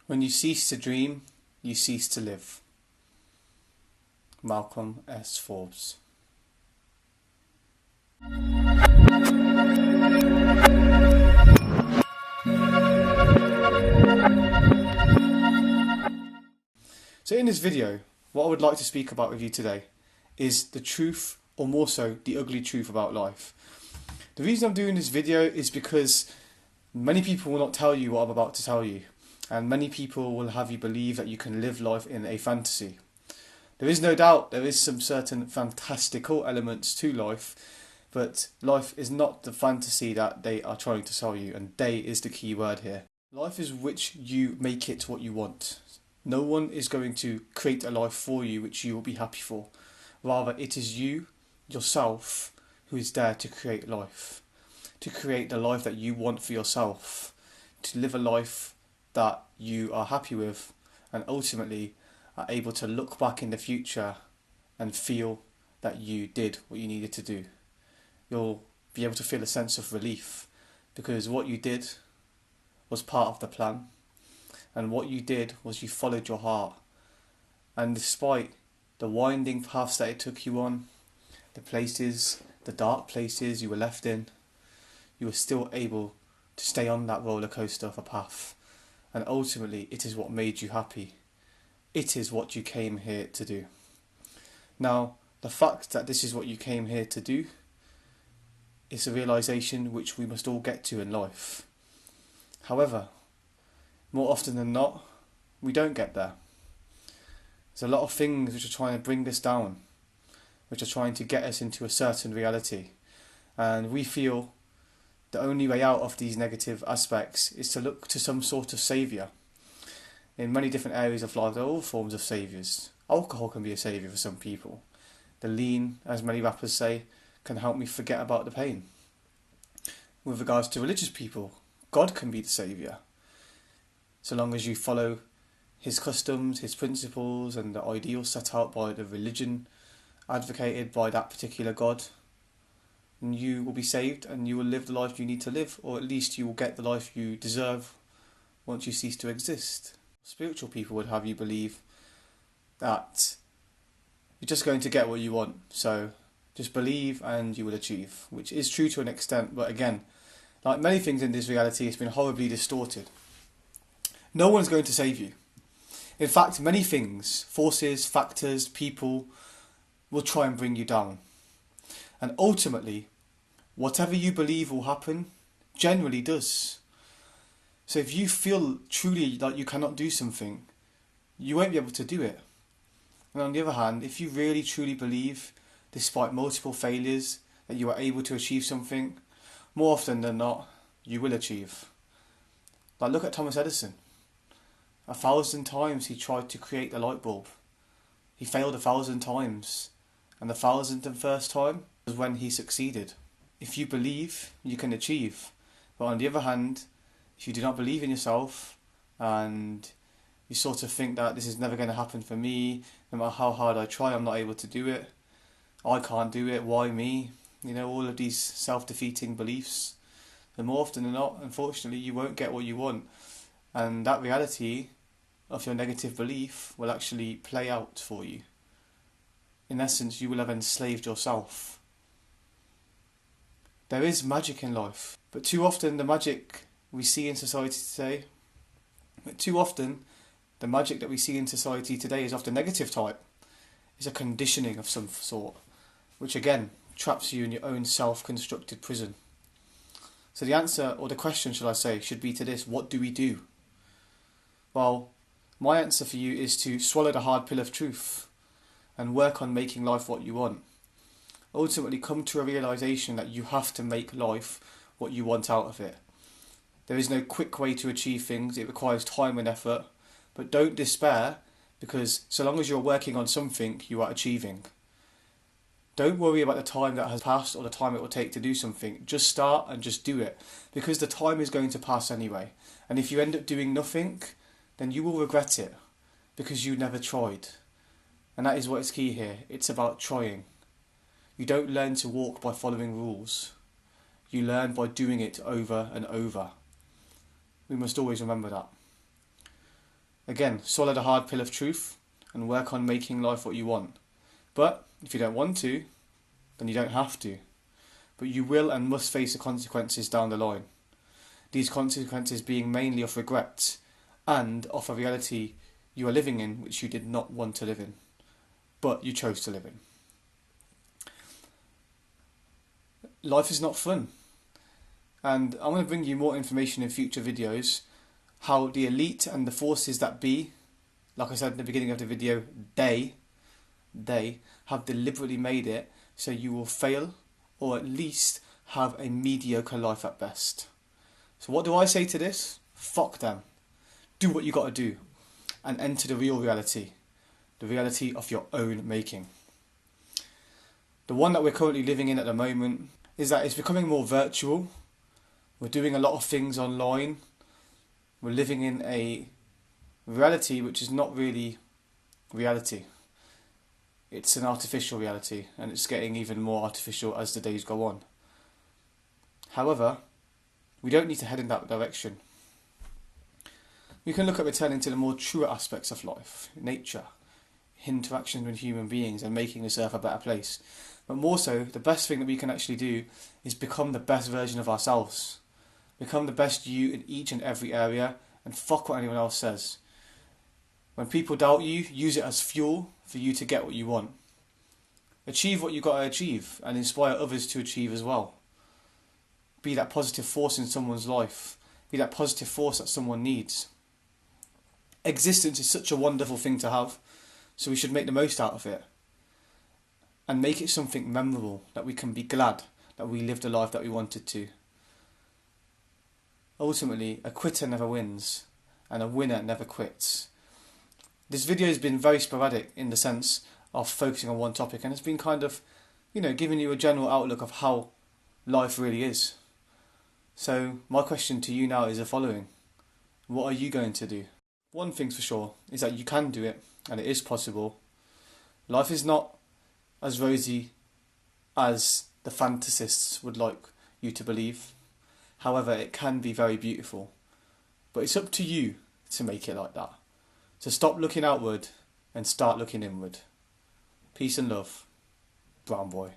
When you cease to dream, you cease to live. Malcolm S. Forbes. So in this video, what I would like to speak about with you today is the truth, or more so, the ugly truth about life. The reason I'm doing this video is because many people will not tell you what I'm about to tell you, and many people will have you believe that you can live life in a fantasy. There is no doubt there is some certain fantastical elements to life, but life is not the fantasy that they are trying to sell you, and "they" is the key word here. Life is which you make it what you want. No one is going to create a life for you which you will be happy for. Rather, it is you, yourself, who is there to create life. To create the life that you want for yourself. To live a life that you are happy with, and ultimately are able to look back in the future and feel that you did what you needed to do. You'll be able to feel a sense of relief, because what you did was part of the plan. And what you did was you followed your heart. And despite the winding paths that it took you on, the dark places you were left in, you were still able to stay on that roller coaster of a path. And ultimately, it is what made you happy. It is what you came here to do. Now, the fact that this is what you came here to do is a realisation which we must all get to in life. However, more often than not, we don't get there. There's a lot of things which are trying to bring us down, which are trying to get us into a certain reality. And we feel the only way out of these negative aspects is to look to some sort of saviour. In many different areas of life, there are all forms of saviours. Alcohol can be a saviour for some people. The lean, as many rappers say, can help me forget about the pain. With regards to religious people, God can be the saviour. So long as you follow his customs, his principles, and the ideals set out by the religion advocated by that particular God, and you will be saved and you will live the life you need to live, or at least you will get the life you deserve once you cease to exist. Spiritual people would have you believe that you're just going to get what you want, so just believe and you will achieve, which is true to an extent, but again, like many things in this reality, it's been horribly distorted. No one's going to save you. In fact, many things, forces, factors, people, will try and bring you down. And ultimately, whatever you believe will happen, generally does. So if you feel truly that you cannot do something, you won't be able to do it. And on the other hand, if you really truly believe, despite multiple failures, that you are able to achieve something, more often than not, you will achieve. Like, look at Thomas Edison. 1,000 times he tried to create the light bulb. He failed 1,000 times, and the 1,001st time was when he succeeded. If you believe, you can achieve. But on the other hand, if you do not believe in yourself, and you sort of think that this is never going to happen for me, no matter how hard I try, I'm not able to do it, I can't do it, why me? You know, all of these self-defeating beliefs. And more often than not, unfortunately, you won't get what you want. And that reality of your negative belief will actually play out for you. In essence, you will have enslaved yourself. There is magic in life, but too often the magic we see in society today, is of the negative type. It's a conditioning of some sort, which again traps you in your own self-constructed prison. So the answer, or the question should I say, should be to this: what do we do? Well, my answer for you is to swallow the hard pill of truth and work on making life what you want. Ultimately come to a realisation that you have to make life what you want out of it. There is no quick way to achieve things, it requires time and effort, but don't despair, because so long as you're working on something, you are achieving. Don't worry about the time that has passed or the time it will take to do something. Just start and just do it, because the time is going to pass anyway. And if you end up doing nothing, then you will regret it, because you never tried. And that is what is key here. It's about trying. You don't learn to walk by following rules. You learn by doing it over and over. We must always remember that. Again, swallow the hard pill of truth and work on making life what you want. But if you don't want to, then you don't have to. But you will and must face the consequences down the line. These consequences being mainly of regret and of a reality you are living in which you did not want to live in, but you chose to live in. Life is not fun. And I'm going to bring you more information in future videos, how the elite and the forces that be, like I said in the beginning of the video, they have deliberately made it so you will fail or at least have a mediocre life at best. So what do I say to this? Fuck them. Do what you got to do and enter the real reality, the reality of your own making. The one that we're currently living in at the moment is that it's becoming more virtual. We're doing a lot of things online. We're living in a reality which is not really reality. It's an artificial reality, and it's getting even more artificial as the days go on. However, we don't need to head in that direction. We can look at returning to the more truer aspects of life, nature, interactions with human beings, and making this earth a better place. But more so, the best thing that we can actually do is become the best version of ourselves. Become the best you in each and every area, and fuck what anyone else says. When people doubt you, use it as fuel for you to get what you want. Achieve what you got to achieve, and inspire others to achieve as well. Be that positive force in someone's life. Be that positive force that someone needs. Existence is such a wonderful thing to have, so we should make the most out of it. And make it something memorable, that we can be glad that we lived the life that we wanted to. Ultimately, a quitter never wins, and a winner never quits. This video has been very sporadic in the sense of focusing on one topic, and it's been kind of, giving you a general outlook of how life really is. So my question to you now is the following. What are you going to do? One thing's for sure is that you can do it, and it is possible. Life is not as rosy as the fantasists would like you to believe. However, it can be very beautiful. But it's up to you to make it like that. So stop looking outward and start looking inward. Peace and love. Brown Boy.